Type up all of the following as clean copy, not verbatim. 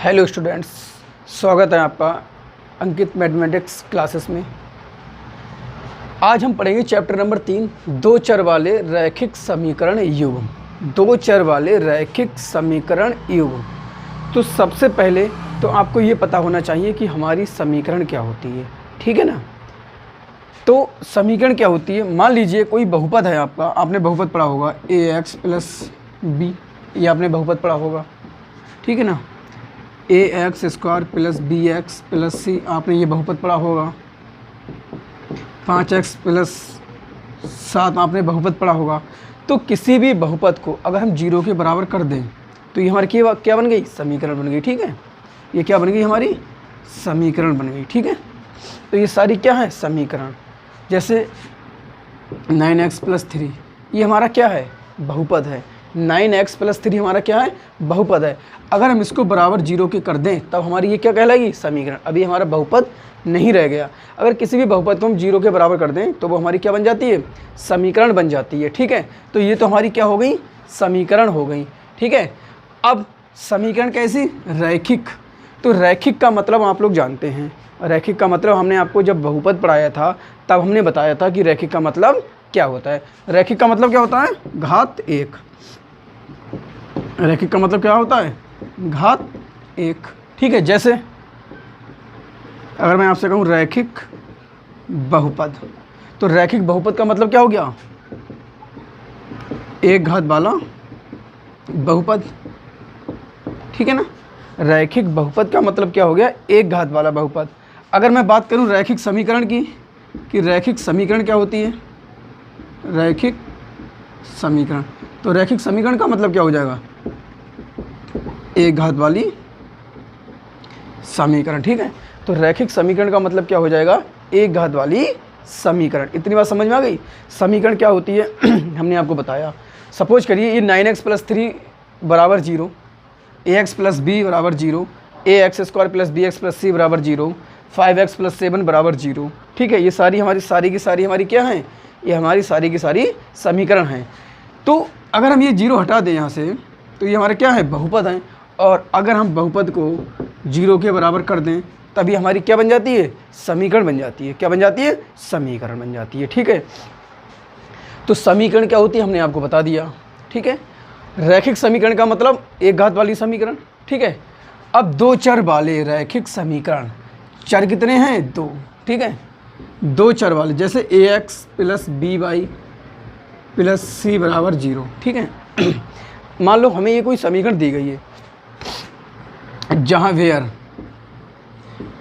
Hello students, स्वागत है आपका अंकित मैथमेटिक्स क्लासेस में। आज हम पढ़ेंगे चैप्टर नंबर 3, दो चर वाले रैखिक समीकरण युग्म। दो चर वाले रैखिक समीकरण युग्म। तो सबसे पहले तो आपको ये पता होना चाहिए कि हमारी समीकरण क्या होती है, ठीक है ना। तो समीकरण क्या होती है, मान लीजिए कोई बहुपद है आपका, आपने बहुपद पढ़ा होगा ax प्लस बी, ये आपने बहुपद पढ़ा होगा, ठीक है ना। ax square plus bx plus c, आपने ये बहुपद पढ़ा होगा। 5x प्लस 7 आपने बहुपद पढ़ा होगा। तो किसी भी बहुपद को अगर हम 0 के बराबर कर दें तो ये हमारी क्या बन गई, समीकरण बन गई, ठीक है। ये क्या बन गई, हमारी समीकरण बन गई, ठीक है। तो ये सारी क्या है, समीकरण। जैसे 9x प्लस 3 ये हमारा क्या है, बहुपद है। 9x प्लस 3 हमारा क्या है, बहुपद है। अगर हम इसको बराबर 0 के कर दें तब हमारी ये क्या कहलाएगी, समीकरण। अभी हमारा बहुपद नहीं रह गया। अगर किसी भी बहुपद को हम 0 के बराबर कर दें तो वो हमारी क्या बन जाती है, समीकरण बन जाती है, ठीक है। तो ये तो हमारी क्या हो गई, समीकरण हो गई, ठीक है। अब समीकरण कैसी, रैखिक। तो रैखिक का मतलब आप लोग जानते हैं। रैखिक का मतलब हमने आपको जब बहुपद पढ़ाया था तब हमने बताया था कि रैखिक का मतलब क्या होता है। रैखिक का मतलब क्या होता है, घात 1। रैखिक का मतलब क्या होता है, घात 1, ठीक है। जैसे अगर मैं आपसे कहूँ रैखिक बहुपद, तो रैखिक बहुपद का मतलब क्या हो गया, एक घात वाला बहुपद, ठीक है ना। रैखिक बहुपद का मतलब क्या हो गया, एक घात वाला बहुपद। अगर मैं बात करूं रैखिक समीकरण की, कि रैखिक समीकरण क्या होती है, रैखिक समीकरण, तो रैखिक समीकरण का मतलब क्या हो जाएगा, एक घात वाली समीकरण, ठीक है। तो रैखिक समीकरण का मतलब क्या हो जाएगा, एक घात वाली समीकरण। इतनी बात समझ में आ गई। समीकरण क्या होती है हमने आपको बताया। सपोज करिए ये 9x प्लस 3 बराबर 0, ax प्लस बी बराबर 0, ax square plus bx plus c बराबर 0, 5x प्लस 7 बराबर 0, ठीक है। ये सारी हमारी की सारी हमारी क्या हैं, ये हमारी सारी की सारी समीकरण हैं। तो अगर हम ये 0 हटा दें यहाँ से तो ये हमारे क्या है, बहुपद हैं। और अगर हम बहुपद को 0 के बराबर कर दें तभी हमारी क्या बन जाती है, समीकरण बन जाती है। क्या बन जाती है, समीकरण बन जाती है, ठीक है। तो समीकरण क्या होती है हमने आपको बता दिया, ठीक है। रैखिक समीकरण का मतलब एक घात वाली समीकरण, ठीक है। अब दो चर वाले रैखिक समीकरण, चर कितने हैं, 2, ठीक है। दो चर वाले, जैसे ax plus b y plus c बराबर 0, ठीक है। मान लो हमें ये कोई समीकरण दी गई है जहाँ where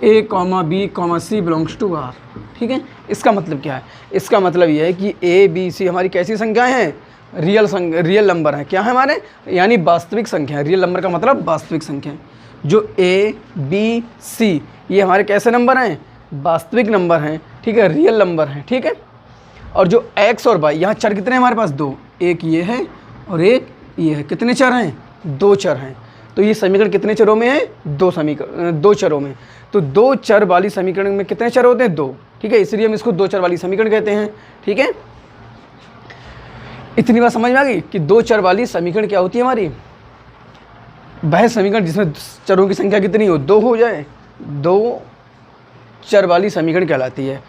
a, b, c belongs to r, ठीक है। इसका मतलब क्या है, इसका मतलब ये है कि a, b, c हमारी कैसी संख्याएं हैं, रियल नंबर हैं। क्या है हमारे, यानी वास्तविक संख्या है। रियल नंबर का मतलब वास्तविक संख्या है। जो a, b, c ये हमारे कैसे नंबर हैं, वास्तविक नंबर हैं, ठीक है, रियल नंबर हैं, ठीक है। और जो x और y, यहाँ चर कितने हैं हमारे पास, 2, एक ये है और एक ये है। कितने चर हैं, 2 चर हैं। तो ये समीकरण कितने चरों में है, 2 चरों में। तो 2 चर वाली समीकरण में कितने चर होते हैं, 2, ठीक है। इसलिए हम इसको 2 चर वाली समीकरण कहते हैं, ठीक है। इतनी बात समझ में आ गई कि 2 चर वाली समीकरण क्या होती है हमारी, वह समीकरण जिसमें चरों की संख्या कितनी हो, 2 हो जाए, 2 चर वाली समीकरण कहलाती है।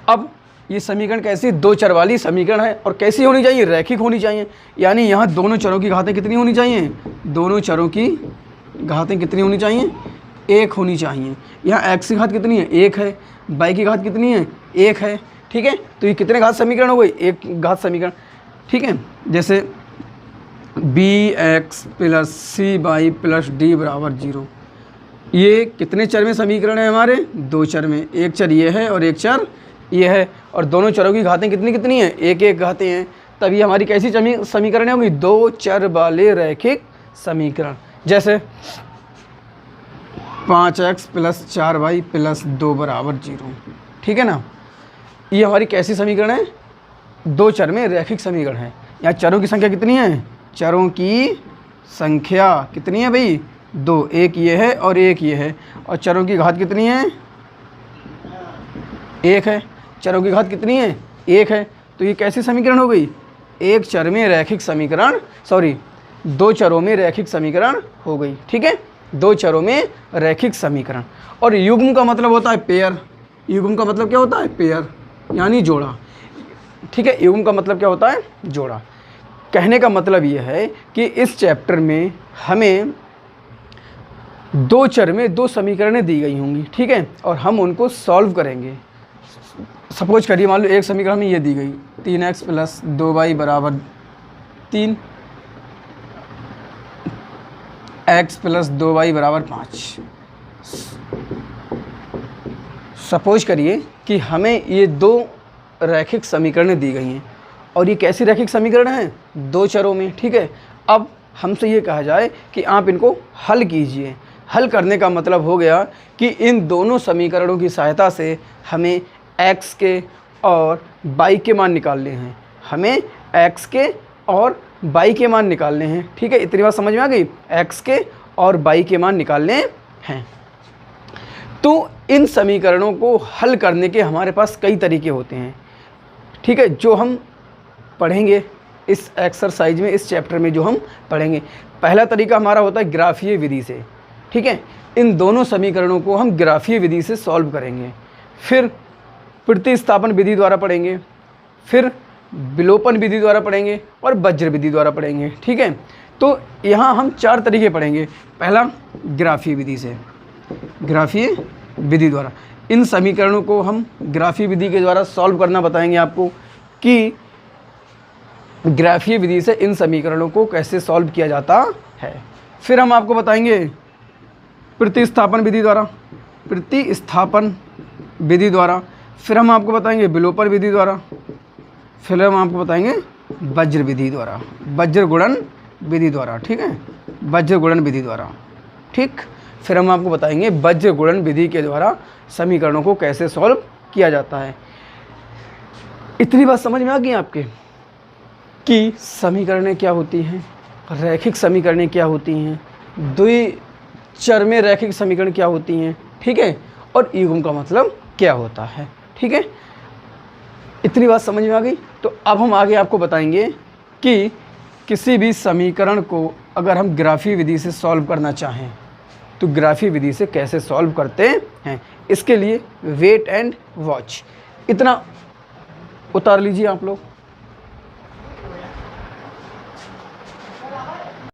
अब ये समीकरण कैसी, 2 चर वाली समीकरण है और कैसी होनी चाहिए, रैखिक होनी चाहिए। यानी यहाँ दोनों चरों की घातें कितनी होनी चाहिए, दोनों चरों की घातें कितनी होनी चाहिए, 1 होनी चाहिए। यहाँ x की घात कितनी है, 1 है, y की घात कितनी है, 1 है, ठीक है। तो ये कितने घात समीकरण हो गई, एक घात समीकरण, ठीक है। जैसे bx प्लस सी वाई प्लस डी बराबर 0, ये कितने चर में समीकरण है हमारे, 2 चर में। एक चर ये है और एक चर ये है, और दोनों चरों की घातें कितनी कितनी हैं, 1 घातें हैं। तभी हमारी कैसी समीकरण होगी, 2 चर वाले रैखिक समीकरण। जैसे 5x प्लस 4y प्लस 2 बराबर 0, ठीक है ना। ये हमारी कैसी समीकरण है, 2 चर में रैखिक समीकरण है। यहाँ चरों की संख्या कितनी है, चरों की संख्या कितनी है भाई, 2, एक ये है और एक ये है। और चरों की घात कितनी है, 1 है। चरों की घात कितनी है, 1 है। तो ये कैसी समीकरण हो गई, एक चर में रैखिक समीकरण, 2 चरों में रैखिक समीकरण हो गई, ठीक है। दो चरों में रैखिक समीकरण। और युग्म का मतलब होता है पेयर। युग्म का मतलब क्या होता है? पेयर, यानी जोड़ा। ठीक है, युग्म का मतलब क्या होता है? जोड़ा। कहने का मतलब यह है कि इस चैप्टर में हमें दो चर में दो समीकरणें दी गई होंगी, ठीक है, और हम उनको सॉल्व करेंगे। सपोज करिए, मान लो एक समीकरण हमें ये दी गई 3x + 2y = 3, x + 2y = 5। Suppose करिए कि हमें ये दो रैखिक समीकरणें दी गई हैं, और ये कैसी रैखिक समीकरण हैं? दो चरों में, ठीक है। अब हमसे ये कहा जाए कि आप इनको हल कीजिए। हल करने का मतलब हो गया कि इन दोनों समीकरणों की सहायता से हमें x के और y के मान निकालने हैं। हमें x के और y के मान निकालने हैं, ठीक है। इतनी बात समझ में आ गई? x के और y के मान निकालने हैं। तो इन समीकरणों को हल करने के हमारे पास कई तरीके होते हैं, ठीक है, जो हम पढ़ेंगे इस एक्सरसाइज में, इस चैप्टर में जो हम पढ़ेंगे। पहला तरीका हमारा होता है ग्राफीय विधि से, ठीक है। इन दोनों समीकरणों को हम ग्राफीय विधि से सॉल्व करेंगे। फिर प्रतिस्थापन विधि द्वारा पढ़ेंगे, फिर विलोपन विधि द्वारा पढ़ेंगे और वज्र विधि द्वारा पढ़ेंगे, ठीक है। तो यहाँ हम चार तरीके पढ़ेंगे। पहला ग्राफीय विधि से, ग्राफीय विधि द्वारा इन समीकरणों को हम ग्राफीय विधि के द्वारा सॉल्व करना बताएंगे आपको कि ग्राफीय विधि से इन समीकरणों को कैसे सॉल्व किया जाता है। फिर हम आपको बताएंगे प्रतिस्थापन विधि द्वारा, प्रतिस्थापन विधि द्वारा। फिर हम आपको बताएंगे विलोपन विधि द्वारा। फिर हम आपको बताएंगे वज्र विधि द्वारा, वज्र गुणन विधि द्वारा, ठीक है, वज्र गुणन विधि द्वारा, ठीक। फिर हम आपको बताएंगे वज्र गुणन विधि के द्वारा समीकरणों को कैसे सॉल्व किया जाता है। इतनी बात समझ में आ गई आपके कि समीकरणें क्या होती हैं, रैखिक समीकरणें क्या होती हैं, द्विचर में रैखिक समीकरण क्या होती हैं, ठीक है, और युग्म का मतलब क्या होता है, ठीक है। इतनी बात समझ में आ गई। तो अब हम आगे आपको बताएंगे कि किसी भी समीकरण को अगर हम ग्राफीय विधि से सॉल्व करना चाहें तो ग्राफीय विधि से कैसे सॉल्व करते हैं। इसके लिए वेट एंड वॉच, इतना उतार लीजिए आप लोग।